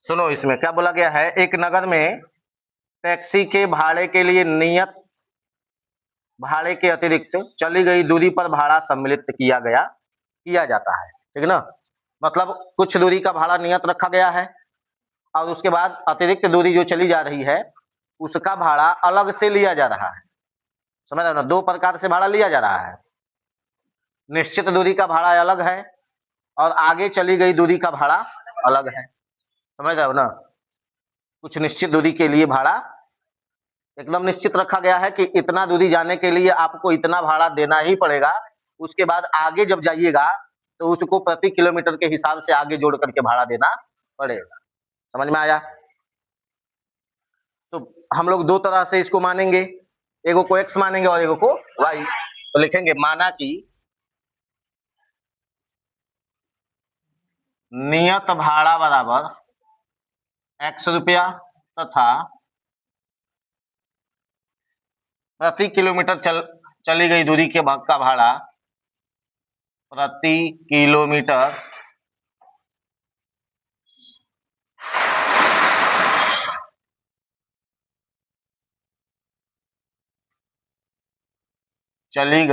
सुनो, इसमें क्या बोला गया है, एक नगर में टैक्सी के भाड़े के लिए नियत भाड़े के अतिरिक्त चली गई दूरी पर भाड़ा सम्मिलित किया जाता है, ठीक ना। मतलब कुछ दूरी का भाड़ा नियत रखा गया है और उसके बाद अतिरिक्त दूरी जो चली जा रही है उसका भाड़ा अलग से लिया जा रहा है। समझ रहे हो ना, दो प्रकार से भाड़ा लिया जा रहा है। निश्चित दूरी का भाड़ा अलग है और आगे चली गई दूरी का भाड़ा अलग है। समझ रहे हो ना, कुछ निश्चित दूरी के लिए भाड़ा एकदम निश्चित रखा गया है कि इतना दूरी जाने के लिए आपको इतना भाड़ा देना ही पड़ेगा। उसके बाद आगे जब जाइएगा तो उसको प्रति किलोमीटर के हिसाब से आगे जोड़ करके भाड़ा देना पड़ेगा। समझ में आया? तो हम लोग दो तरह से इसको मानेंगे, एगो को x मानेंगे और एगो को y। तो लिखेंगे माना कि नियत भाड़ा बराबर x रुपया तथा प्रति किलोमीटर चली गई दूरी के भाग का भाड़ा प्रति किलोमीटर चली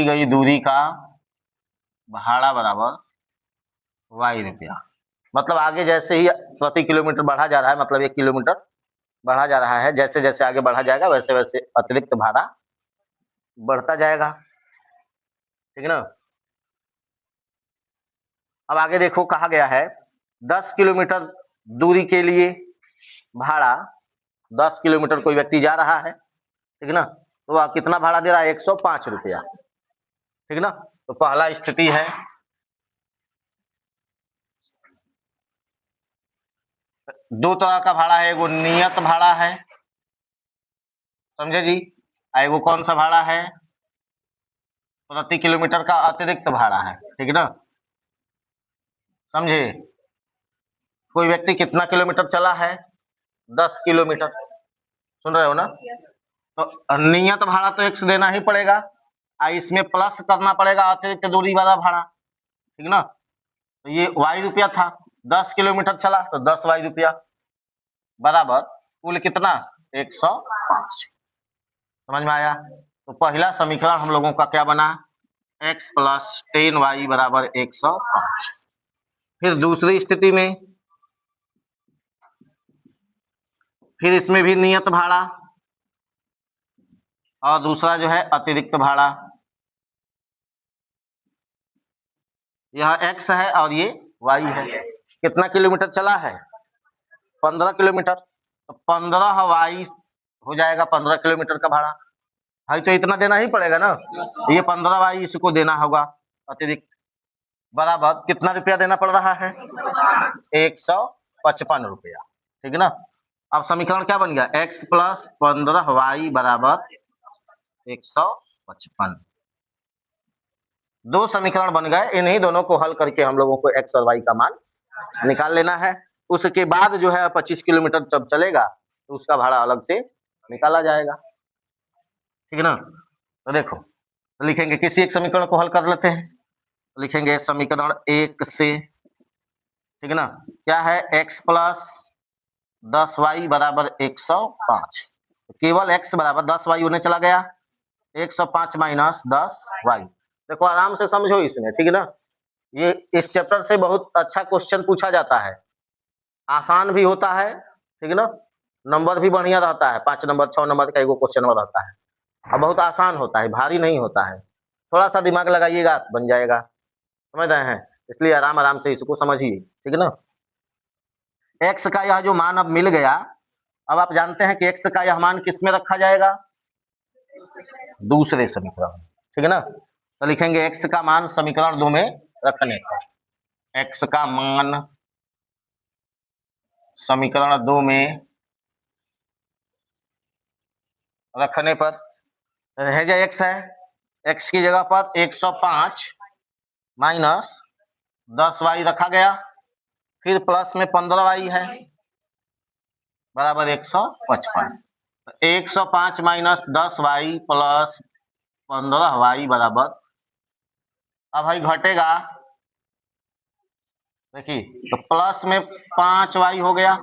गई दूरी का भाड़ा बराबर y रुपया। मतलब आगे जैसे ही प्रति किलोमीटर बढ़ा जा रहा है, मतलब 1 किलोमीटर बढ़ा जा रहा है, जैसे जैसे आगे बढ़ा जाएगा वैसे वैसे अतिरिक्त भाड़ा बढ़ता जाएगा, ठीक ना। अब आगे देखो, कहा गया है 10 किलोमीटर दूरी के लिए भाड़ा, 10 किलोमीटर कोई व्यक्ति जा रहा है, ठीक ना, तो वह कितना भाड़ा दे रहा है, 105 रुपया, ठीक ना। तो पहला स्थिति है, दो तरह का भाड़ा है, एगो नियत भाड़ा है, समझे जी, एगो कौन सा भाड़ा है, प्रति किलोमीटर का अतिरिक्त भाड़ा है, ठीक ना, समझे। कोई व्यक्ति कितना किलोमीटर चला है, 10 किलोमीटर, सुन रहे हो ना। तो नियत भाड़ा तो x देना ही पड़ेगा, इसमें प्लस करना पड़ेगा अतिरिक्त दूरी वाला भाड़ा, ठीक ना। तो ये y रुपया था, 10 किलोमीटर चला तो 10 y रुपया बराबर कुल कितना, 105। समझ में आया? तो पहला समीकरण हम लोगों का क्या बना, x प्लस 10y बराबर 105। फिर दूसरी स्थिति में, फिर इसमें भी नियत भाड़ा और दूसरा जो है अतिरिक्त भाड़ा। यह x है और ये y है। कितना किलोमीटर चला है, 15 किलोमीटर, तो 15 y हो जाएगा 15 किलोमीटर का भाड़ा। भाई तो इतना देना ही पड़ेगा ना, ये 15 y इसको देना होगा अतिरिक्त, बराबर कितना रुपया देना पड़ रहा है, 155 रुपया, ठीक है ना। अब समीकरण क्या बन गया, x प्लस 15y बराबर 155। दो समीकरण बन गए, इन्हीं दोनों को हल करके हम लोगों को x और y का मान निकाल लेना है। उसके बाद जो है 25 किलोमीटर जब चलेगा तो उसका भाड़ा अलग से निकाला जाएगा, ठीक है ना। तो देखो, तो लिखेंगे किसी एक समीकरण को हल कर लेते हैं, तो लिखेंगे समीकरण 1 से, ठीक है ना, क्या है, x प्लस 10y बराबर 105, केवल x बराबर 10y होने चला गया, 105 माइनस 10y। देखो आराम से समझो इसमें, ठीक है ना। ये इस चैप्टर से बहुत अच्छा क्वेश्चन पूछा जाता है, आसान भी होता है, ठीक है ना, नंबर भी बढ़िया रहता है, 5 नंबर 6 नंबर का एगो क्वेश्चन रहता है और बहुत आसान होता है, भारी नहीं होता है। थोड़ा सा दिमाग लगाइएगा बन जाएगा, समझ रहे हैं, इसलिए आराम आराम से इसको समझिए, ठीक है ना। x का यह जो मान अब मिल गया, अब आप जानते हैं कि x का यह मान किस में रखा जाएगा, दूसरे समीकरण, ठीक है ना। तो लिखेंगे x का मान समीकरण 2 में रखने का, x का मान समीकरण 2 में रखने पर रह जाए x है, x की जगह पर 105 माइनस 10y रखा गया, फिर प्लस में 15y है बराबर 155। 105 माइनस 10y प्लस 15y बराबर, अब भाई घटेगा देखिए तो प्लस में 5y हो गया,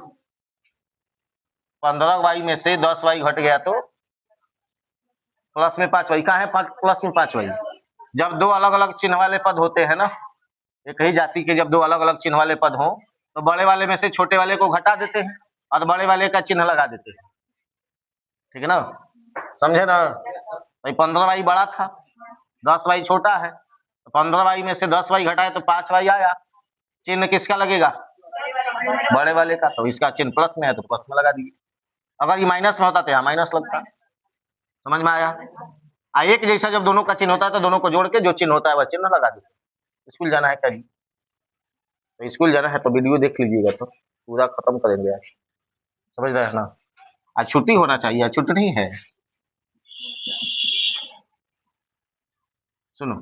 15y में से 10y घट गया तो प्लस में 5y। कहाँ है प्लस में 5y? जब दो अलग अलग चिन्ह वाले पद होते हैं ना, एक ही जाति के जब दो अलग अलग चिन्ह वाले पद हो तो बड़े वाले में से छोटे वाले को घटा देते हैं और बड़े वाले का चिन्ह लगा देते हैं, ठीक है ना, समझे ना। भाई 15y बड़ा था, 10y छोटा है, तो 15y में से 10y घटाए तो 5y आया, चिन्ह किसका लगेगा? बड़े वाले का, तो इसका चिन्ह प्लस में है तो प्लस में लगा दिए। अगर ये माइनस में होता तो यहाँ माइनस लगता। समझ में आया? एक जैसा जब दोनों का चिन्ह होता है तो दोनों को जोड़ के जो चिन्ह होता है वह चिन्ह लगा देते। स्कूल जाना है कल, तो स्कूल जाना है तो वीडियो देख लीजिएगा तो पूरा खत्म करेंगे आज, समझ रहे हैं ना। आज छुट्टी होना चाहिए, आज छुट्टी नहीं है। सुनो,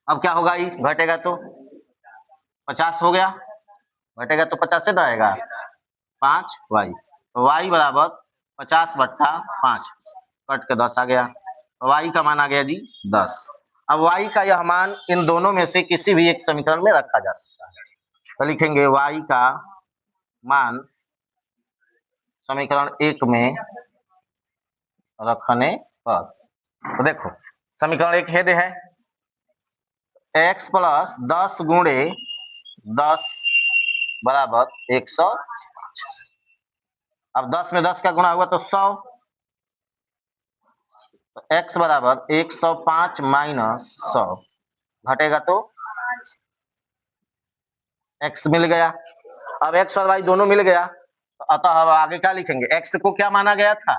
अब क्या होगा, ये घटेगा तो 50 हो गया, घटेगा तो 50 से ना आएगा 5y, तो y बराबर 50/5, कट के 10 आ गया, y का मान आ गया जी 10। अब y का यह मान इन दोनों में से किसी भी एक समीकरण में रखा जा सकता है, तो लिखेंगे y का मान समीकरण 1 में रखने पर, तो देखो समीकरण 1 है x प्लस 10 गुणे 10 बराबर 100। अब 10 में 10 का गुणा हुआ तो 100, तो x बराबर 105 माइनस 100, घटेगा तो x मिल गया। अब x और y दोनों मिल गया, तो अतः अब आगे क्या लिखेंगे, x को क्या माना गया था,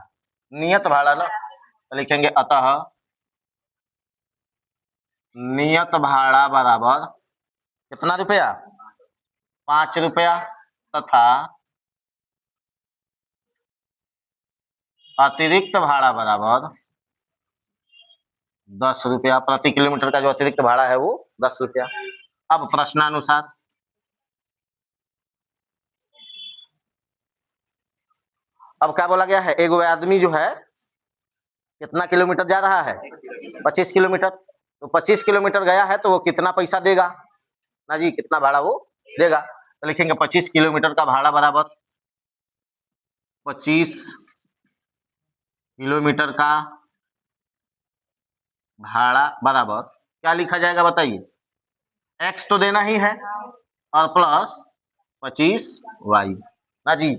नियत भाड़ा ना, तो लिखेंगे अतः नियत भाड़ा बराबर कितना रुपया, 5 रुपया, तथा अतिरिक्त भाड़ा बराबर 10 रुपया। प्रति किलोमीटर का जो अतिरिक्त भाड़ा है वो 10 रुपया। अब प्रश्नानुसार अब क्या बोला गया है, एक आदमी जो है कितना किलोमीटर जा रहा है, 25 किलोमीटर, तो 25 किलोमीटर गया है तो वो कितना पैसा देगा ना जी, कितना भाड़ा वो देगा, तो लिखेंगे 25 किलोमीटर का भाड़ा बराबर 25 किलोमीटर का भाड़ा बराबर क्या लिखा जाएगा बताइए, x तो देना ही है और प्लस 25y ना जी,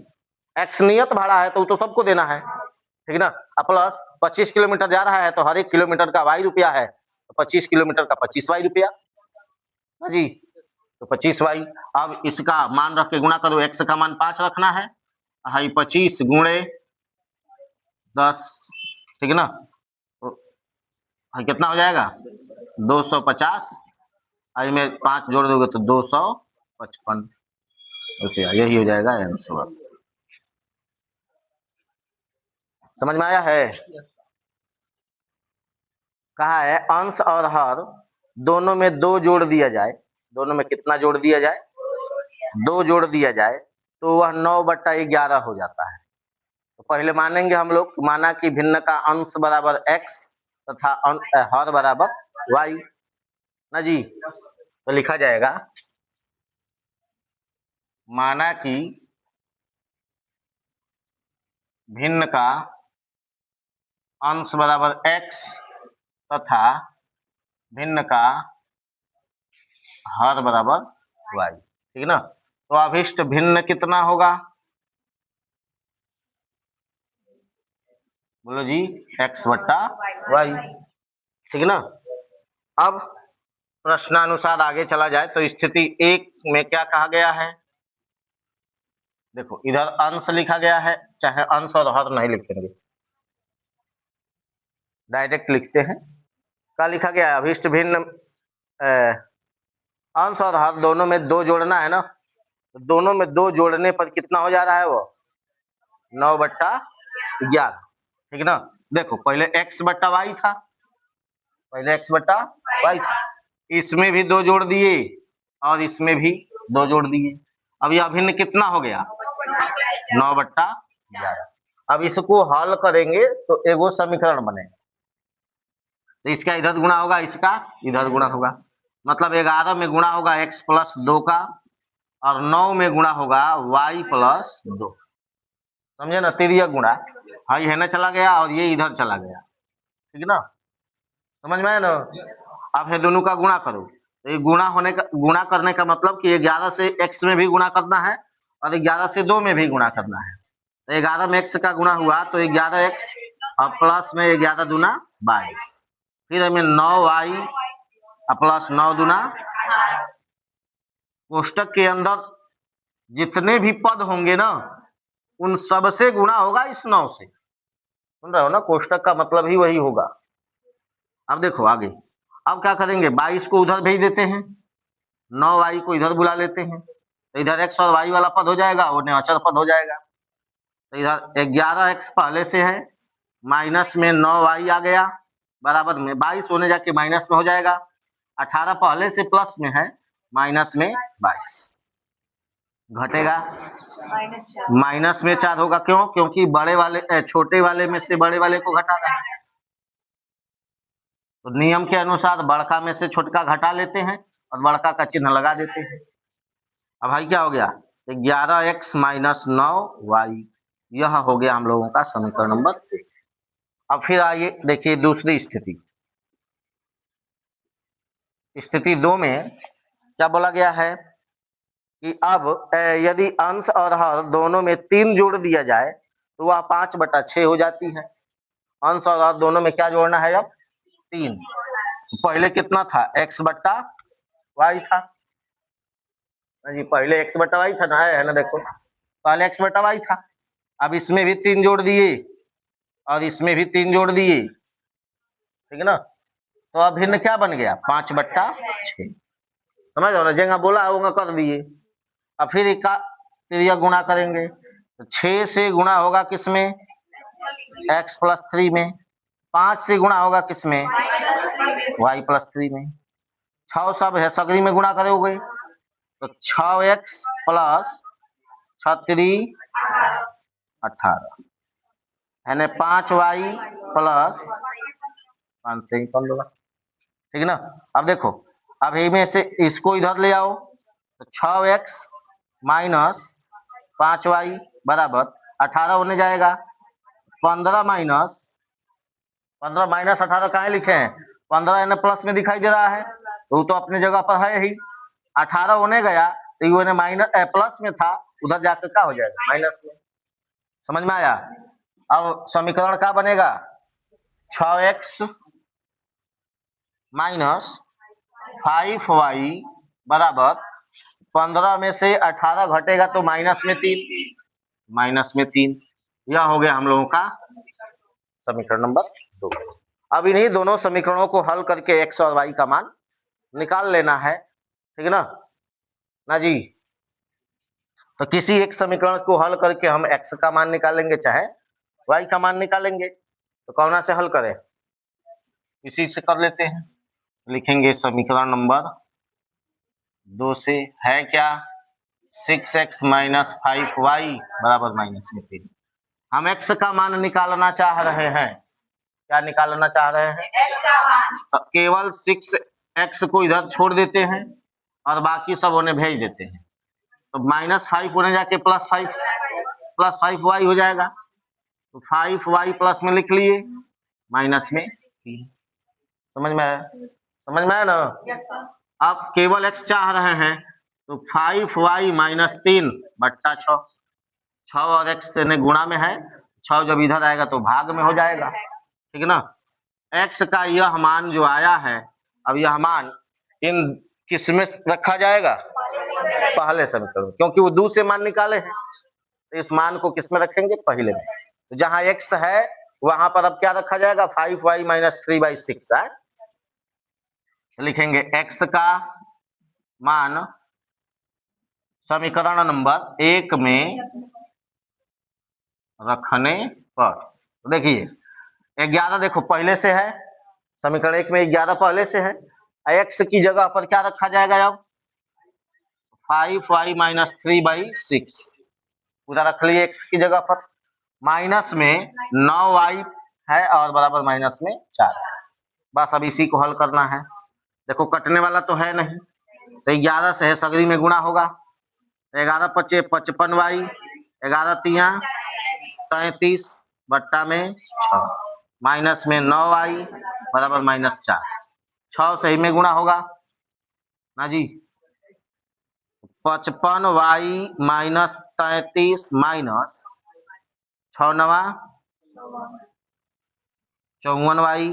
x नियत भाड़ा है तो वो तो सबको देना है, ठीक ना, अब प्लस 25 किलोमीटर जा रहा है तो हर एक किलोमीटर का y रुपया है, तो 25 किलोमीटर का 25y रुपया ना जी, तो 25y। अब इसका मान रख के गुणा करो, x का मान 5 रखना है, 25 गुणे 10, ठीक है ना, तो कितना हो जाएगा 250, में 5 जोड़ दोगे तो 255 रुपया, यही हो जाएगा आंसर। समझ में आया है? कहा है अंश और हर दोनों में 2 जोड़ दिया जाए, दोनों में कितना जोड़ दिया जाए, 2 जोड़ दिया जाए तो वह 9/11 हो जाता है। तो पहले मानेंगे हम लोग, माना कि भिन्न का अंश बराबर x तथा हर बराबर y ना जी, तो लिखा जाएगा माना कि भिन्न का अंश बराबर x तथा भिन्न का हर बराबर y, ठीक है ना, तो अभिष्ट भिन्न कितना होगा, बोलो जी x/y, ठीक है ना। अब प्रश्नानुसार आगे चला जाए तो स्थिति 1 में क्या कहा गया है, देखो इधर अंश लिखा गया है, चाहे अंश और हर नहीं लिखेंगे, डायरेक्ट लिखते हैं। क्या लिखा गया है, अभिष्ट भिन्न अंश और हर दोनों में 2 जोड़ना है ना, तो दोनों में 2 जोड़ने पर कितना हो जा रहा है, वो 9/11, ठीक है ना। देखो पहले x/y था, पहले x/y था, इसमें भी 2 जोड़ दिए और इसमें भी 2 जोड़ दिए, अब यह भिन्न कितना हो गया 9/11। अब इसको हल करेंगे तो एगो समीकरण बनेगा, तो इसका इधर गुणा होगा, इसका इधर गुणा होगा, मतलब 11 में गुणा होगा x प्लस 2 का, और 9 में गुणा होगा y प्लस 2। समझे ना, तिर्यक गुणा। हाँ, ये ना चला गया और ये इधर चला गया, ठीक है ना, समझ में आया ना। अब है दोनों का गुणा करो, तो ये गुणा करने का मतलब कि 11 से x में भी गुणा करना है और 11 से 2 में भी गुणा करना है। तो 11 में x का गुणा हुआ तो 11x, और प्लस में 11 दूना 22, फिर हमें 9y प्लस 9 दूना। कोष्टक के अंदर जितने भी पद होंगे ना, उन सब से गुणा होगा इस 9 से। सुन रहे हो ना, कोष्टक का मतलब ही वही होगा। अब देखो आगे, अब क्या करेंगे, 22 को उधर भेज देते हैं, 9y को इधर बुला लेते हैं, तो इधर x और y वाला पद हो जाएगा, उन्हें अचर पद हो जाएगा। तो इधर 11x पहले से है, माइनस में 9y आ गया, बराबर में 22 होने जाके माइनस में हो जाएगा, 18 पहले से प्लस में है, माइनस में 22 घटेगा, माइनस में 4 होगा। क्यों? क्योंकि छोटे वाले में से बड़े वाले को घटा रहा है, तो नियम के अनुसार बड़का में से छोटका घटा लेते हैं और बड़का का चिन्ह लगा देते हैं। अब भाई क्या हो गया, 11x माइनस 9y, यह हो गया हम लोगों का समीकरण नंबर 1। अब फिर आइए देखिए दूसरी स्थिति, स्थिति 2 में क्या बोला गया है कि अब यदि अंश और हर दोनों में 3 जोड़ दिया जाए तो वह 5/6 हो जाती है। अंश और हर दोनों में क्या जोड़ना है, अब 3। पहले कितना था, x बट्टा y था जी, पहले x बट्टा y था ना, है ना, देखो पहले x बट्टा y था। अब इसमें भी 3 जोड़ दिए और इसमें भी 3 जोड़ दिए, ठीक है ना, तो अब भिन्न क्या बन गया, 5/6। समझ रहे हो ना, जेंगा बोला होगा कर दिए। अब फिर यह गुणा करेंगे, तो 6 से गुणा होगा किसमें, x प्लस 3 में, 5 से गुणा होगा किसमें, y प्लस 3 में, 6 सब है सगरी में गुणा करोगे तो 6x प्लस 6 18, यानी 5y प्लस 5 से 15, ठीक है ना। अब देखो, अब इनमें से इसको इधर ले आओ, तो 6x माइनस 5y बराबर 18 होने जाएगा, 15 माइनस 18 कहाँ लिखे हैं, 15 यानी प्लस में दिखाई दे रहा है, तो वो तो अपने जगह पर है ही। 18 होने गया तो ये माइनस प्लस में था, उधर जाकर क्या हो जाएगा, माइनस में। समझ में आया। अब समीकरण क्या बनेगा, 6x माइनस 5y बराबर 15 में से 18 घटेगा तो माइनस में 3। यह हो गया हम लोगों का समीकरण नंबर 2। अब इन्हीं दोनों समीकरणों को हल करके x और y का मान निकाल लेना है, ठीक है ना जी। तो किसी एक समीकरण को हल करके हम x का मान निकालेंगे चाहे y का मान निकालेंगे, तो कौन से हल करें, इसी से कर लेते हैं। लिखेंगे समीकरण नंबर 2 से है क्या, 6x माइनस 5y बराबर माइनस में 3। हम x का मान निकालना चाह रहे हैं, क्या निकालना चाह रहे हैं, तो केवल 6x को इधर छोड़ देते हैं और बाकी सब उन्हें भेज देते हैं, तो -5 होने जाके +5y हो जाएगा, तो 5y प्लस में लिख लिए, माइनस में 3। समझ में आया ना। आप केवल x चाह रहे हैं, तो 5y माइनस 3/6, 6 और x से गुणा में है, 6 जब इधर आएगा तो भाग में हो जाएगा, ठीक है ना। x का यह मान जो आया है, अब यह मान इन किस में रखा जाएगा, पहले समीकरण, क्योंकि वो 2 से मान निकाले हैं, तो इस मान को किस में रखेंगे, पहले में। तो जहां x है वहां पर अब क्या रखा जाएगा, 5y माइनस 3/6 है, लिखेंगे x का मान समीकरण नंबर 1 में रखने पर, देखिए 11 देखो पहले से है, समीकरण 1 में 11 पहले से है, x की जगह पर क्या रखा जाएगा, अब 5y माइनस 3/6 पूरा रख लिए x की जगह पर, माइनस में 9y है और बराबर माइनस में 4, बस अब इसी को हल करना है। देखो कटने वाला तो है नहीं, तो 11 से है सगरी में गुणा होगा, 11 पचे 55y, 11 तिया 33 बट्टा में 6, माइनस में 9y बराबर -4, 6 सही में गुणा होगा ना जी। 55y माइनस 33 माइनस 6 नवा 54y,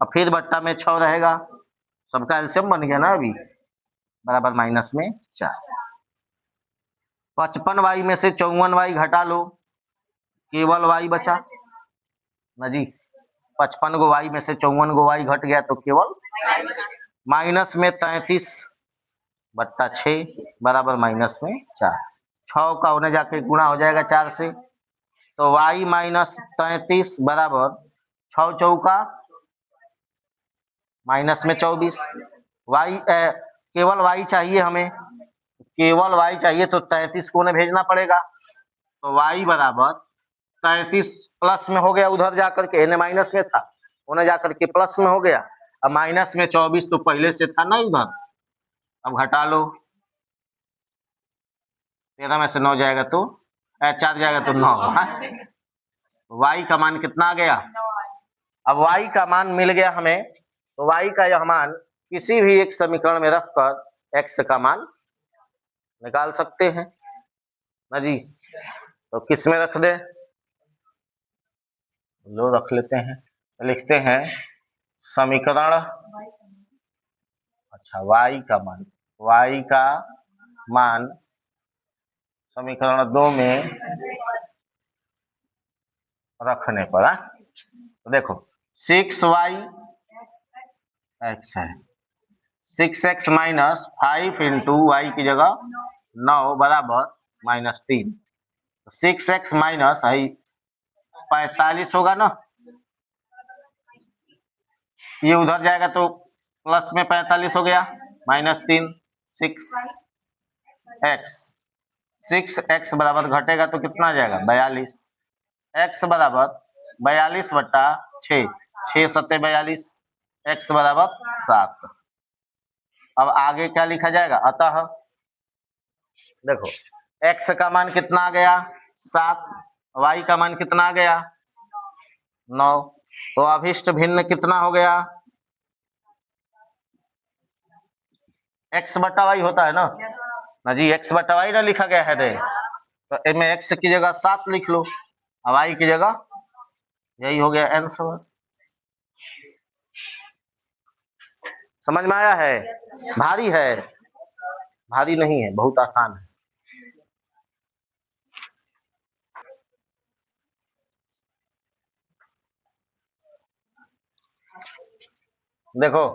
और फिर बट्टा में 6 रहेगा, सबका एलसीएम बन गया ना अभी, बराबर माइनस में 4। 55y में से 54y घटा लो, केवल y बचा ना जी। 55 गो y में से 54 गो y घट गया तो केवल माइनस में 33 बट्टा 6 बराबर माइनस में 4। 6 का होने जाके गुणा हो जाएगा 4 से, तो y माइनस 33 बराबर 6 चौका माइनस में 24। केवल y चाहिए हमें, केवल y चाहिए तो 33 को उन्हें भेजना पड़ेगा, तो y बराबर 33 प्लस में हो गया, उधर जाकर के इन्हें माइनस में था, उन्हें जाकर के प्लस में हो गया, अब माइनस में 24 तो पहले से था ना इधर, अब घटा लो, 13 में से 9 जाएगा तो 4 जाएगा तो 9, y का मान कितना आ गया, अब y का मान मिल गया हमें, तो y का यह मान किसी भी एक समीकरण में रखकर x का मान निकाल सकते हैं ना जी। तो किस में रख दे, लो रख लेते हैं, लिखते हैं समीकरण, अच्छा y का मान समीकरण 2 में रखने पर, तो देखो 6y x है, 6x माइनस 5 इंटू वाई की जगह 9 बराबर -3, 6x माइनस 45 होगा ना, ये उधर जाएगा तो प्लस में 45 हो गया, -3, 6x बराबर घटेगा तो कितना आ जाएगा 42, x बराबर 42 बट्टा 6, 6 सत्ते 42, x बराबर 7। अब आगे क्या लिखा जाएगा, अतः देखो x का मान कितना आ गया 7, y का मान कितना आ गया 9, तो अभिष्ट भिन्न कितना हो गया, x बटा y होता है ना जी, x बटा y ना लिखा गया है रे, तो इसमें x की जगह 7 लिख लो, अब y की जगह, यही हो गया आंसर। समझ में आया है, भारी है, भारी नहीं है, बहुत आसान है। देखो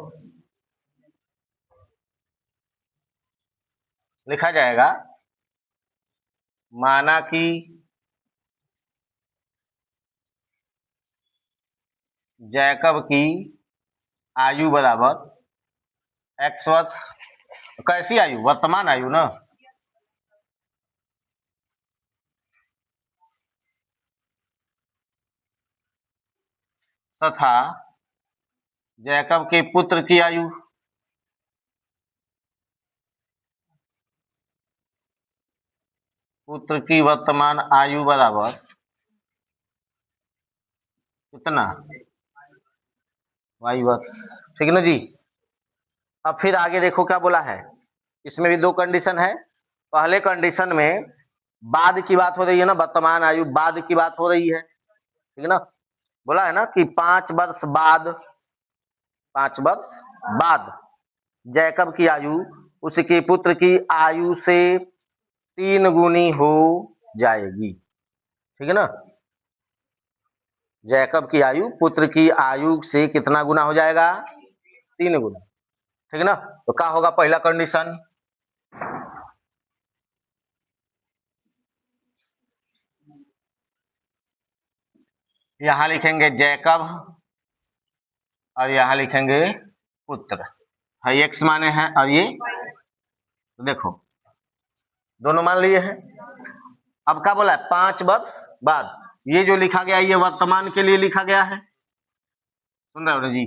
लिखा जाएगा, माना कि जैकब की आयु बराबर x वर्ष, कैसी आयु, वर्तमान आयु ना, तथा जैकब के पुत्र की आयु, पुत्र की वर्तमान आयु बराबर कितना y वर्ष, ठीक है ना जी। अब फिर आगे देखो क्या बोला है, इसमें भी 2 कंडीशन है। पहले कंडीशन में बाद की बात हो रही है ना, वर्तमान आयु बाद की बात हो रही है, ठीक है ना, बोला है ना कि 5 वर्ष बाद जैकब की आयु उसके पुत्र की आयु से 3 गुनी हो जाएगी, ठीक है ना, जैकब की आयु पुत्र की आयु से कितना गुना हो जाएगा 3 गुना, ठीक है ना। तो क्या होगा पहला कंडीशन, यहां लिखेंगे जैकब और यहां लिखेंगे पुत्र, है x माने हैं और ये, तो देखो दोनों मान लिए हैं। अब क्या बोला है 5 वर्ष बाद, ये जो लिखा गया ये वर्तमान के लिए लिखा गया है, सुन रहे हो ना जी,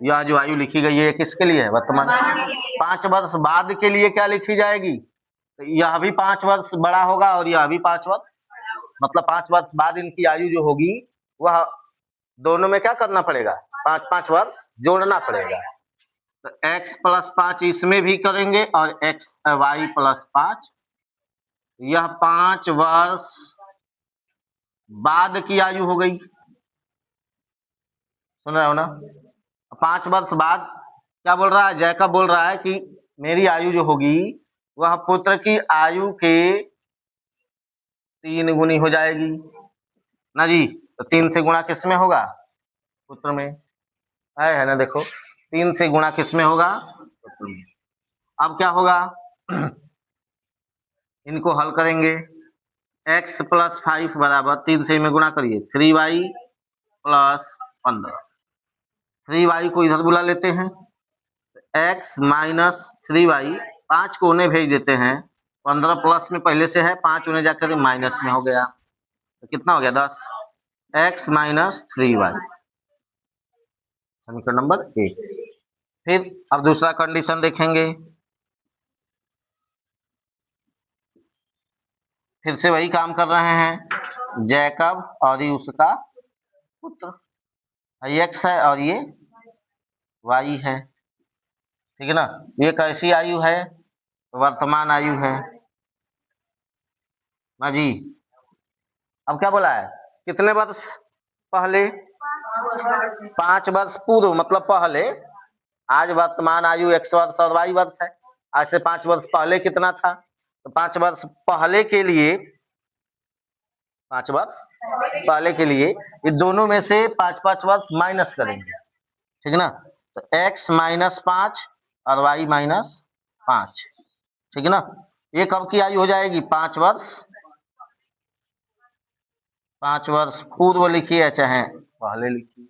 यह जो आयु लिखी गई है किसके लिए है? वर्तमान। 5 वर्ष बाद के लिए क्या लिखी जाएगी? तो यह भी 5 वर्ष बड़ा होगा और यह भी 5 वर्ष, मतलब 5 वर्ष बाद इनकी आयु जो होगी वह दोनों में क्या करना पड़ेगा? 5-5 वर्ष जोड़ना पड़ेगा। तो x प्लस 5 इसमें भी करेंगे और y प्लस 5, यह 5 वर्ष बाद की आयु हो गई। सुन रहे हो ना? 5 वर्ष बाद क्या बोल रहा है? जैकब बोल रहा है कि मेरी आयु जो होगी वह पुत्र की आयु के 3 गुनी हो जाएगी ना जी। तो 3 से गुणा किस में होगा? पुत्र में है ना। देखो 3 से गुणा किस में होगा? पुत्र में। अब क्या होगा? इनको हल करेंगे। x प्लस 5 बराबर 3 से में गुणा करिए 3y प्लस 15। 3y को इधर बुला लेते हैं, x माइनस 3y 5 को उन्हें भेज देते हैं, 15 प्लस में पहले से है, 5 उन्हें जाकर माइनस में हो गया, तो कितना हो गया? 10। x माइनस 3y, समीकरण नंबर 1। फिर अब दूसरा कंडीशन देखेंगे। फिर से वही काम कर रहे हैं, जैकब और ये उसका पुत्र, ये x है और ये y है, ठीक है ना। ये कैसी आयु है? वर्तमान आयु है ना जी। अब क्या बोला है? कितने वर्ष पहले? 5 वर्ष पूर्व, मतलब पहले। आज वर्तमान आयु x वर्ष और y वर्ष है। आज से 5 वर्ष पहले कितना था? तो 5 वर्ष पहले के लिए, 5 वर्ष पहले के लिए ये दोनों में से 5-5 वर्ष माइनस करेंगे, ठीक है ना। तो x माइनस 5 और y माइनस 5, ठीक है ना। ये कब की आयु हो जाएगी? 5 वर्ष, 5 वर्ष पूर्व लिखिए चाहे पहले लिखिए।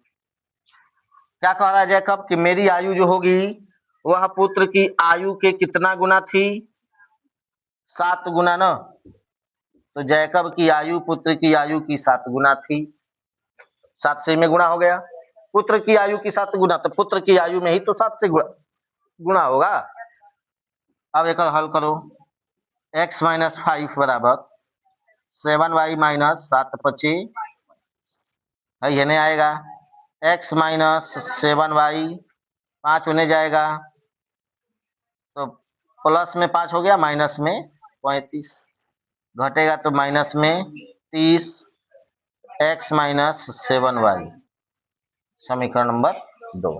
क्या कह रहा है जैकब कि मेरी आयु जो होगी वह पुत्र की आयु के कितना गुना थी? 7 गुना ना। तो जैकब की आयु पुत्र की आयु की 7 गुना थी। 7 से में गुणा हो गया, पुत्र की आयु की 7 गुना, तो पुत्र की आयु में ही तो 7 से गुणा होगा। अब एक हल करो, x माइनस 5 बराबर 7y माइनस 7 25 है, ये नहीं आएगा। x माइनस 7y 5 होने जाएगा, तो प्लस में 5 हो गया, माइनस में 35 घटेगा, तो माइनस में 30, x माइनस 7y, समीकरण नंबर 2।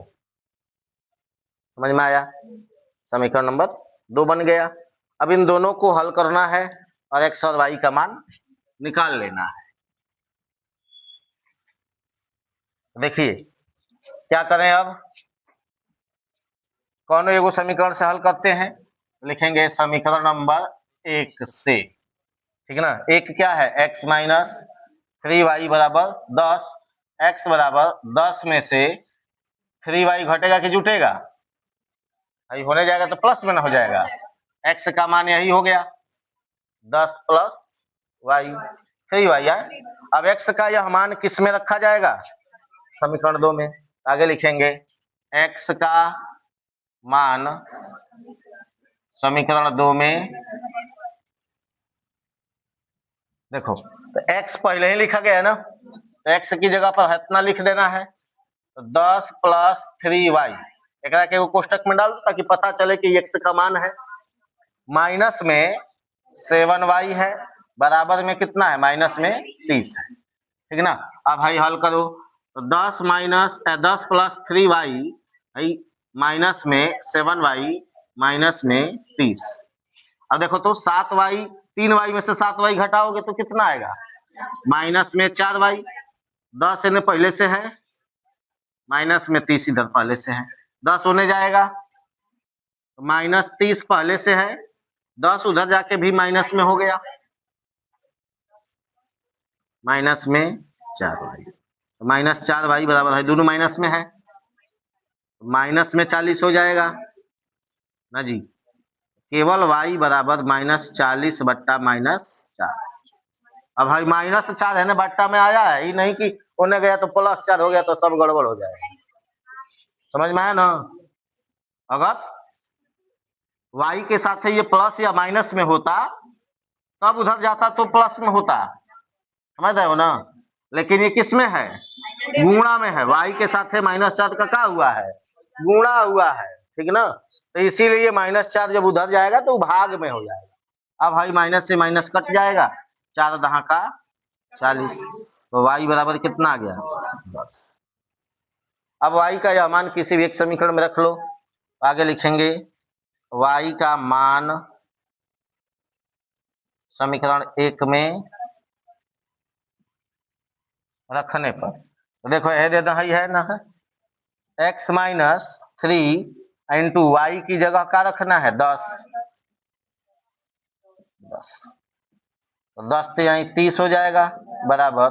समझ में आया? समीकरण नंबर 2 बन गया। अब इन दोनों को हल करना है और x और y का मान निकाल लेना है। देखिए क्या करें, अब कौन एगो समीकरण से हल करते हैं। लिखेंगे समीकरण नंबर 1 से, ठीक है ना। एक क्या है? x माइनस 3y बराबर 10। x बराबर 10 में से 3y घटेगा कि जुटेगा? यही होने जाएगा तो प्लस में ना हो जाएगा। x का मान यही हो गया 10 प्लस y 3y है। अब x का यह मान किस में रखा जाएगा? समीकरण 2 में। आगे लिखेंगे x का मान समीकरण 2 में, देखो तो x पहले ही लिखा गया है ना, तो x की जगह पर इतना लिख देना है, तो 10 प्लस 3y एक एगो कोष्टक में डाल दो ताकि पता चले कि x का मान है। माइनस में 7y है, बराबर में कितना है? माइनस में 30 है, ठीक है ना। अब भाई हल करो, तो 10 प्लस 3y माइनस में 7y माइनस में 30। अब देखो तो 7y, 3y में से 7y घटाओगे तो कितना आएगा? माइनस में 4y, 10 इन्हें पहले से है, माइनस में 30 इधर पहले से है, 10 होने जाएगा, तो माइनस 30 पहले से है, 10 उधर जाके भी माइनस में हो गया, माइनस में 4y, तो माइनस 4y बराबर है, दोनों माइनस में है, माइनस में 40 हो जाएगा ना जी। केवल y बराबर माइनस 40 बट्टा माइनस 4। अब भाई माइनस 4 है ना, बट्टा में आया है, ये नहीं कि होने गया तो प्लस 4 हो गया तो सब गड़बड़ हो जाएगा। समझ में आया ना? अगर y के साथ ये प्लस या माइनस में होता तब उधर जाता तो प्लस में होता, समझ रहे हो ना? लेकिन ये किस में है? गुणा में है। y के साथ -4 का क्या हुआ है? गुणा हुआ है, ठीक ना? तो इसीलिए -4 जब उधर जाएगा तो भाग में हो जाएगा। अब भाई माइनस से माइनस कट जाएगा, 4 दहा का 40, तो y बराबर कितना आ गया? 10। अब y का यह मान किसी भी एक समीकरण में रख लो, आगे लिखेंगे y का मान समीकरण 1 में रखने पर, देखो यह देना है ना, x - 3 इंटू वाई की जगह क्या रखना है? 10। 10 तो 10 तो यहाँ 30 हो जाएगा, बराबर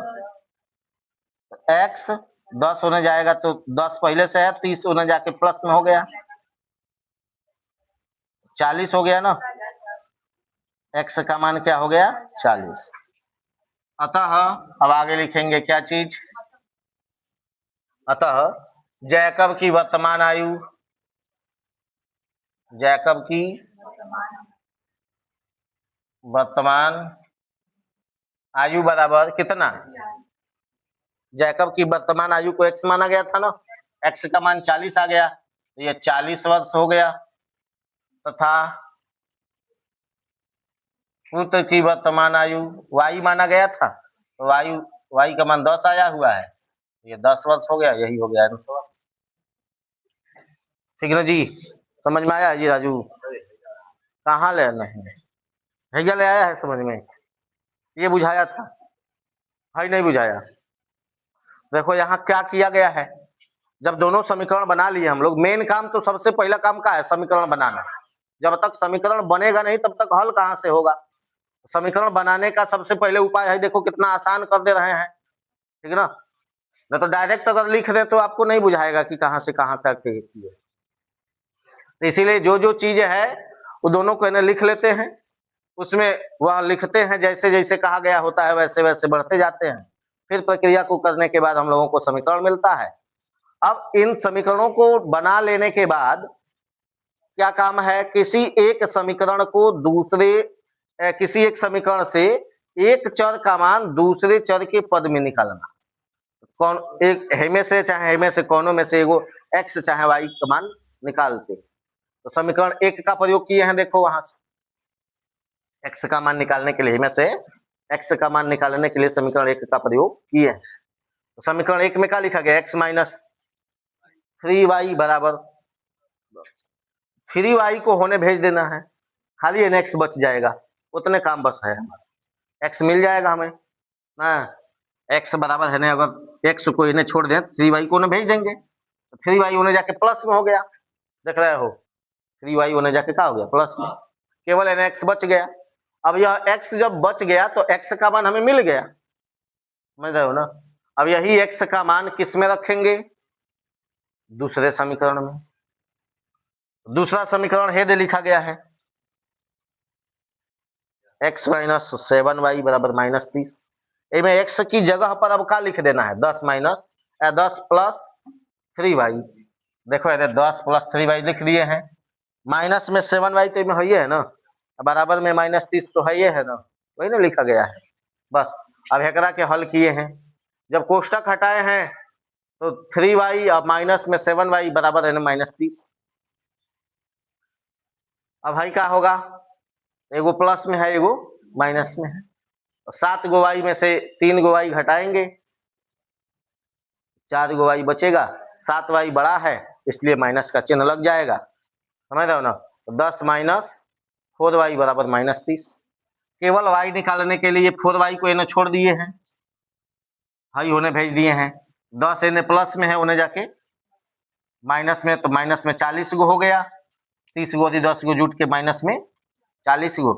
x 10 होने जाएगा तो 10 पहले से है, 30 होने जाके प्लस में हो गया, 40 हो गया ना। x का मान क्या हो गया? 40। अतः अब आगे लिखेंगे क्या चीज? अतः जैकब की वर्तमान आयु, जैकब की वर्तमान आयु बराबर कितना? जैकब की वर्तमान आयु को x माना गया था ना, x का मान 40 आ गया, तो ये 40 वर्ष हो गया, तथा पुत्र की वर्तमान आयु y माना गया था, तो y का मान 10 आया हुआ है, ये 10 वर्ष हो गया, यही हो गया आंसर। ठीक ना जी? समझ में आया जी राजू? कहाँ ले नहीं भैया ले आया है समझ में? ये बुझाया था भाई, नहीं बुझाया? देखो यहाँ क्या किया गया है, जब दोनों समीकरण बना लिए हम लोग, मेन काम तो सबसे पहला काम का है समीकरण बनाना। जब तक समीकरण बनेगा नहीं तब तक हल कहाँ से होगा? समीकरण बनाने का सबसे पहले उपाय है, देखो कितना आसान कर दे रहे हैं, ठीक है ना? नहीं तो डायरेक्ट अगर लिख दे तो आपको नहीं बुझाएगा कि कहाँ से कहाँ तक किए। तो इसीलिए जो जो चीजें है वो दोनों को इन्हें लिख लेते हैं, उसमें वह लिखते हैं, जैसे जैसे कहा गया होता है वैसे वैसे बढ़ते जाते हैं, फिर प्रक्रिया को करने के बाद हम लोगों को समीकरण मिलता है। अब इन समीकरणों को बना लेने के बाद क्या काम है? किसी एक समीकरण को किसी एक समीकरण से एक चर का मान दूसरे चर के पद में निकालना। कौन एक हेमे से चाहे हेमे से कोनों में से एगो x चाहे y का मान निकालते, तो समीकरण 1 का प्रयोग किए हैं, देखो वहां से x का मान निकालने के लिए, हेमे से x का मान निकालने के लिए समीकरण 1 का प्रयोग किए हैं। तो समीकरण 1 में क्या लिखा गया? x - 3y बराबर 3y को होने भेज देना है, खाली x बच जाएगा, उतने काम बस है हमारा, x मिल जाएगा हमें ना। x बराबर है ना, अगर x को इन्हें छोड़ दें 3y को उन्हें भेज देंगे, तो 3y होने जाके प्लस में हो गया, देख रहे हो? 3y होने जाके क्या हो गया? प्लस में, केवल इन्हें x बच गया। अब यह x जब बच गया तो x का मान हमें मिल गया, समझ रहे हो ना? अब यही x का मान किस में रखेंगे? दूसरे समीकरण में। दूसरा समीकरण हेदे लिखा गया है x - 7y बराबर -30। इनमें x की जगह पर अब क्या लिख देना है? 10 प्लस 3y। देखो इधर 10 प्लस 3y लिख दिए हैं, माइनस में 7y तो है है ना, बराबर में -30 तो है ना, वही ना लिखा गया है। बस अब हेकरा के हल किए हैं, जब कोष्टक हटाए हैं तो 3y और माइनस में 7y बराबर है ना -30। अब भाई क्या होगा? एगो प्लस में है, एगो माइनस में है, 7 गो y में से 3 गो y घटाएंगे, 4 गो y बचेगा, 7y बड़ा है इसलिए माइनस का चिन्ह लग जाएगा, समझ रहे हो ना? तो 10 माइनस 4y बराबर -30। केवल y निकालने के लिए 4y को इन्हें छोड़ दिए हैं, हाई होने भेज दिए हैं, 10 इन्हें प्लस में है, उन्हें जाके माइनस में, तो माइनस में 40 गो हो गया, 30 गो 10 गो जुट के माइनस में 40 गो,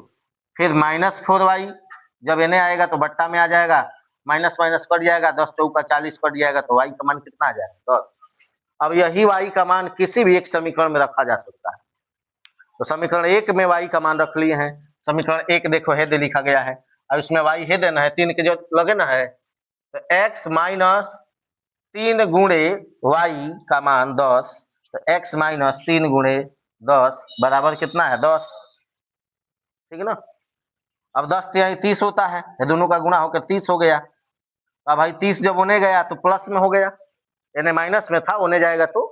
फिर -4y जब इन्हें आएगा तो बट्टा में आ जाएगा, माइनस माइनस कट जाएगा, 10 चौका 40 कट जाएगा, तो y का मान कितना आ जाएगा? 10। अब यही y का मान किसी भी एक समीकरण में रखा जा सकता है, तो समीकरण 1 में y का मान रख लिए हैं। समीकरण 1 देखो हेद लिखा गया है, और इसमें y हेद ना है, 3 के जो लगे ना है, तो x - 3 गुणे y का मान 10 तो x माइनस 3 गुणे 10 बराबर कितना है 10, ठीक है ना। अब 10 तिहाई 30 होता है, ये दोनों का गुणा होकर 30 हो गया। अब भाई 30 जब होने गया तो प्लस में हो गया, यानी माइनस में था, होने जाएगा तो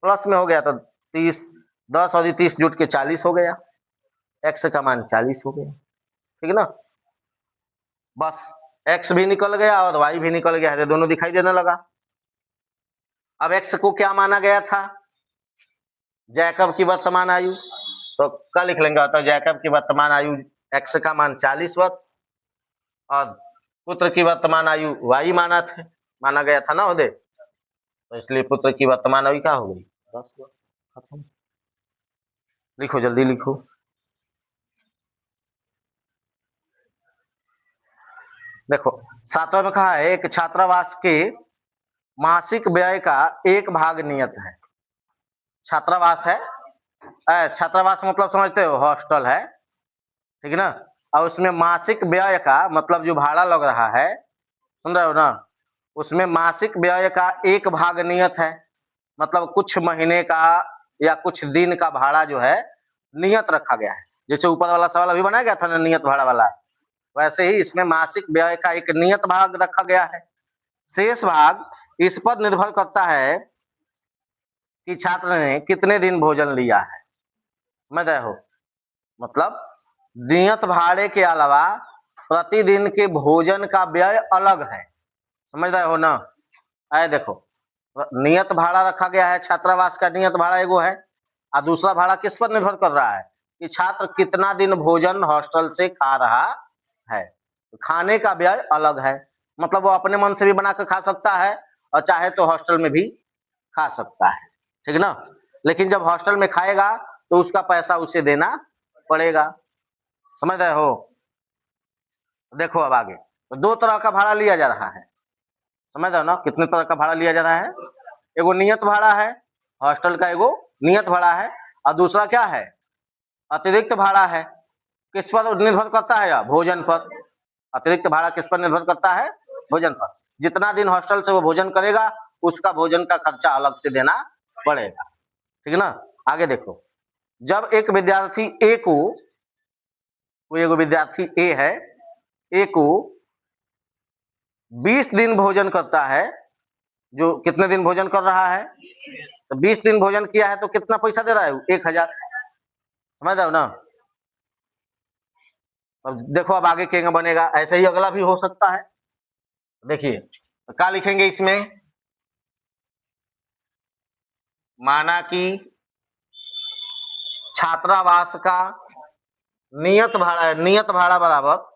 प्लस में हो गया, तो 30 10 और 30 जुट के 40 हो गया, x का मान 40 हो गया, ठीक है ना। बस x भी निकल गया और y भी निकल गया है, दोनों दिखाई देने लगा। अब x को क्या माना गया था, जैकब की वर्तमान आयु, तो क्या लिख लेंगे, तो जैकब की वर्तमान आयु x का मान 40 वर्ष और पुत्र की वर्तमान आयु y माना गया था ना उदय, तो इसलिए पुत्र की वर्तमान आयु क्या हो गई 10 वर्ष। खत्म। लिखो जल्दी लिखो। देखो 7वां में कहा है एक छात्रावास के मासिक व्यय का एक भाग नियत है। छात्रावास है, छात्रावास मतलब समझते हो, हॉस्टल है, ठीक है ना। और उसमें मासिक व्यय का मतलब जो भाड़ा लग रहा है, सुन रहे हो ना, उसमें मासिक व्यय का एक भाग नियत है, मतलब कुछ महीने का या कुछ दिन का भाड़ा जो है नियत रखा गया है। जैसे ऊपर वाला सवाल अभी बनाया गया था ना नियत भाड़ा वाला, वैसे ही इसमें मासिक व्यय का एक नियत भाग रखा गया है। शेष भाग इस पर निर्भर करता है कि छात्र ने कितने दिन भोजन लिया है। समझ रहे हो, मतलब नियत भाड़े के अलावा प्रतिदिन के भोजन का व्यय अलग है। समझ रहे हो ना। आए देखो, नियत भाड़ा रखा गया है, छात्रावास का नियत भाड़ा एगो है, और दूसरा भाड़ा किस पर निर्भर कर रहा है कि छात्र कितना दिन भोजन हॉस्टल से खा रहा है। खाने का व्यय अलग है, मतलब वो अपने मन से भी बना कर खा सकता है और चाहे तो हॉस्टल में भी खा सकता है, ठीक है ना। लेकिन जब हॉस्टल में खाएगा तो उसका पैसा उसे देना पड़ेगा। समझ रहे हो। देखो अब आगे, तो दो तरह का भाड़ा लिया जा रहा है। समझ रहे हो ना, कितने तरह का भाड़ा लिया जा रहा है, एगो नियत भाड़ा है, हॉस्टल का एगो नियत भाड़ा है, और दूसरा क्या है अतिरिक्त भाड़ा है। किस पर निर्भर करता है या भोजन पर। अतिरिक्त भाड़ा किस पर निर्भर करता है, भोजन पर। जितना दिन हॉस्टल से वो भोजन करेगा उसका भोजन का खर्चा अलग से देना पड़ेगा, ठीक है ना। आगे देखो, जब एक विद्यार्थी ए को, कोई एगो विद्यार्थी ए है, ए को 20 दिन भोजन करता है, जो कितने दिन भोजन कर रहा है, तो 20 दिन भोजन किया है तो कितना पैसा दे रहा है 1000। समझ रहे हो ना। अब देखो अब आगे क्या बनेगा, ऐसे ही अगला भी हो सकता है। देखिए तो क्या लिखेंगे इसमें, माना कि छात्रावास का नियत भाड़ा है, नियत भाड़ा बराबर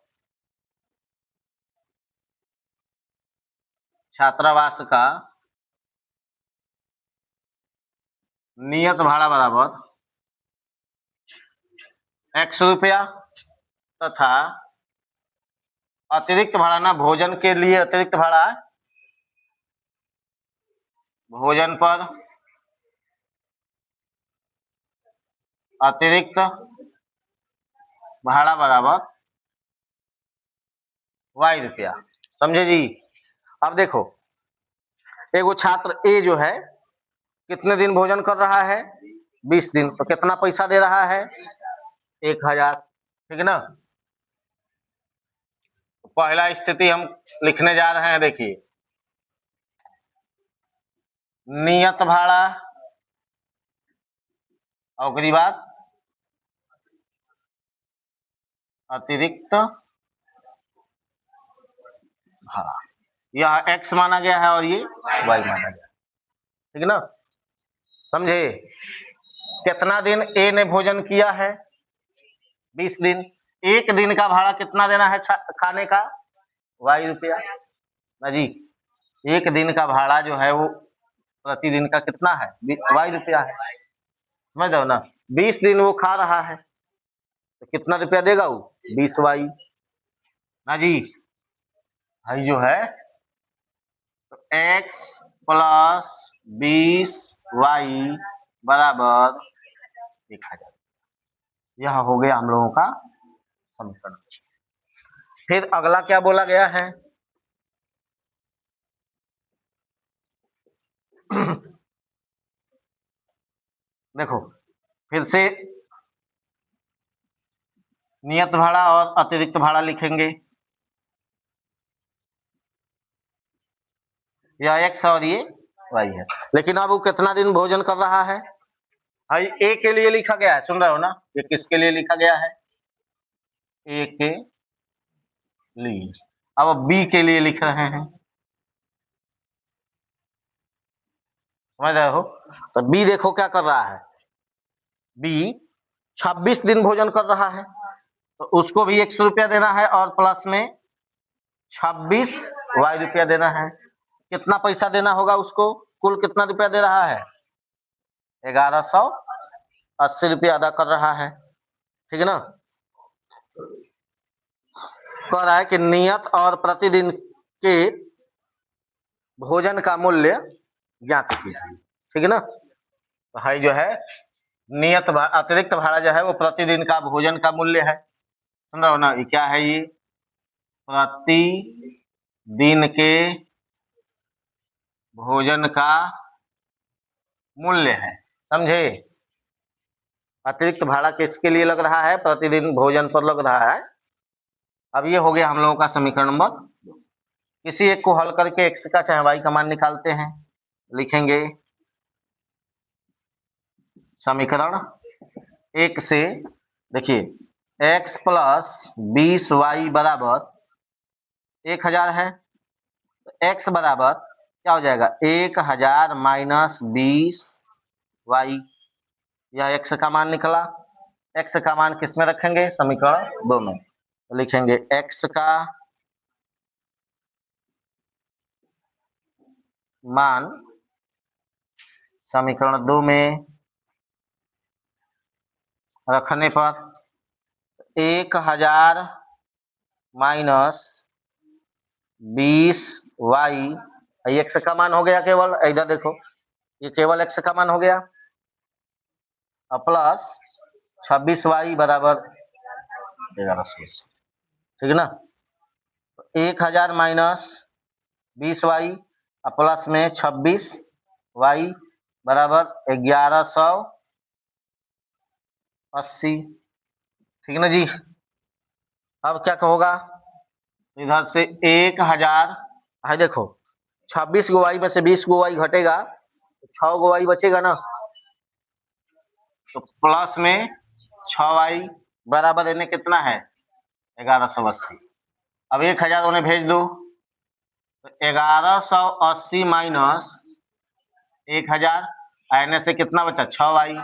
छात्रावास का नियत भाड़ा बराबर 100 रुपया, तथा अतिरिक्त भाड़ा ना, भोजन के लिए अतिरिक्त भाड़ा, भोजन पर अतिरिक्त भाड़ा बराबर y रुपया। समझे जी। अब देखो एगो छात्र ए जो है कितने दिन भोजन कर रहा है 20 दिन, तो कितना पैसा दे रहा है 1000, ठीक है ना। पहला स्थिति हम लिखने जा रहे हैं, देखिए नियत भाड़ा, और अगली बात अतिरिक्त भाड़ा। यह x माना गया है और ये y माना गया, ठीक है ना। समझे, कितना दिन ए ने भोजन किया है 20 दिन, एक दिन का भाड़ा कितना देना है खाने का y रुपया ना जी। एक दिन का भाड़ा जो है वो प्रतिदिन का कितना है y रुपया है। समझ रहे हो ना, 20 दिन वो खा रहा है तो कितना रुपया देगा वो 20y ना जी। भाई जो है तो x प्लस 20y बराबर 1000, यह हो गया हम लोगों का समीकरण। फिर अगला क्या बोला गया है, देखो फिर से नियत भाड़ा और अतिरिक्त भाड़ा लिखेंगे। यह x और ये y है। लेकिन अब वो कितना दिन भोजन कर रहा है? भाई ए के लिए लिखा गया है, सुन रहे हो ना? ये किसके लिए लिखा गया है? ए के लिए। अब बी के लिए लिख रहे हैं, समझ रहे हो? तो बी देखो क्या कर रहा है। बी 26 दिन भोजन कर रहा है, तो उसको भी 100 रुपया देना है और प्लस में 26 वाई रुपया देना है। कितना पैसा देना होगा उसको? कुल कितना रुपया दे रहा है? 1180 रुपया अदा कर रहा है, ठीक है ना? कह रहा है कि नियत और प्रतिदिन के भोजन का मूल्य ज्ञात कीजिए, ठीक है ना? तो भाई जो है नियत अतिरिक्त भाड़ा जो है वो प्रतिदिन का भोजन का मूल्य है, सुन रहे हो ना? ये क्या है? ये प्रति दिन के भोजन का मूल्य है, समझे? अतिरिक्त भाड़ा किसके लिए लग रहा है? प्रतिदिन भोजन पर लग रहा है। अब ये हो गया हम लोगों का समीकरण नंबर 2। किसी एक को हल करके x का चाहे y का मान निकालते हैं। लिखेंगे समीकरण 1 से, देखिए x प्लस 20y बराबर 1000 है। x बराबर क्या हो जाएगा? 1000 माइनस 20y। यह x का मान निकला। x का मान किस में रखेंगे? समीकरण 2 में। तो लिखेंगे x का मान समीकरण 2 में रखने पर 1000 माइनस 20y, x का मान हो गया केवल, इधर देखो ये केवल x का मान हो गया, और प्लस 26y बराबर 1120, ठीक है ना? 1000 माइनस 20y और प्लस में 26y बराबर 1180, ठीक है ना जी? अब क्या होगा? इधर से 1000 है, देखो 26 गो वाई में से 20 गो वाई घटेगा तो 6 गो वाई बचेगा ना, तो प्लस में 6y बराबर इन्हें कितना है? 1180। अब 1000 उन्हें भेज दो, तो 1180 माइनस 1000 आने से कितना बचा? 6y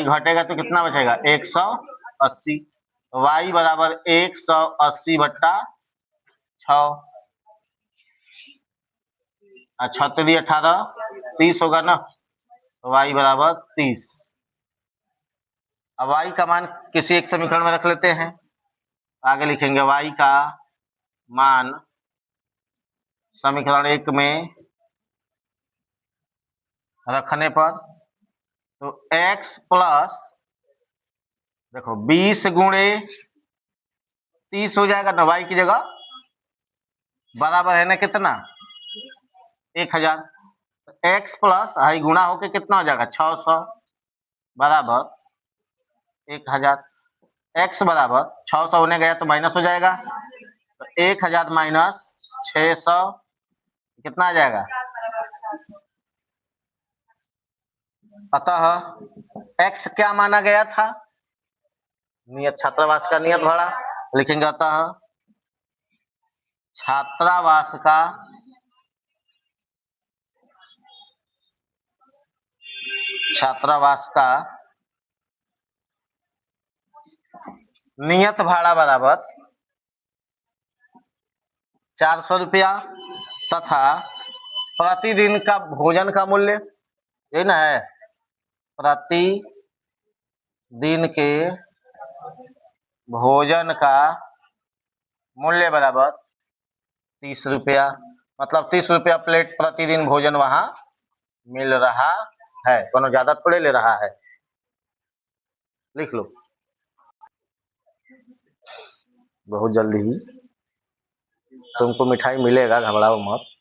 घटेगा तो कितना बचेगा? 180। y बराबर 180 बट्टा 6, 36 18 30 होगा ना, तो y बराबर 30। अब y का मान किसी एक समीकरण में रख लेते हैं। आगे लिखेंगे y का मान समीकरण 1 में रखने पर, तो x प्लस, देखो 20 गुणे 30 हो जाएगा ना y की जगह, बराबर है ना कितना? 1000। x प्लस हाई गुणा होके कितना हो जाएगा? 600 बराबर 1000। x बराबर 600 होने गया तो माइनस हो जाएगा, तो 1000 माइनस 600 कितना आ जाएगा? अतः x क्या माना गया था? नियत छात्रावास का नियत भाड़ा। लिखेंगे अतः छात्रावास का नियत भाड़ा बराबर 400 रुपया तथा प्रतिदिन का भोजन का मूल्य, यही ना है, प्रति दिन के भोजन का मूल्य बराबर 30 रुपया। मतलब 30 रुपया प्लेट प्रतिदिन भोजन वहां मिल रहा है, कोनो ज्यादा थोड़े ले रहा है। लिख लो, बहुत जल्दी ही तुमको मिठाई मिलेगा, घबराओ मत।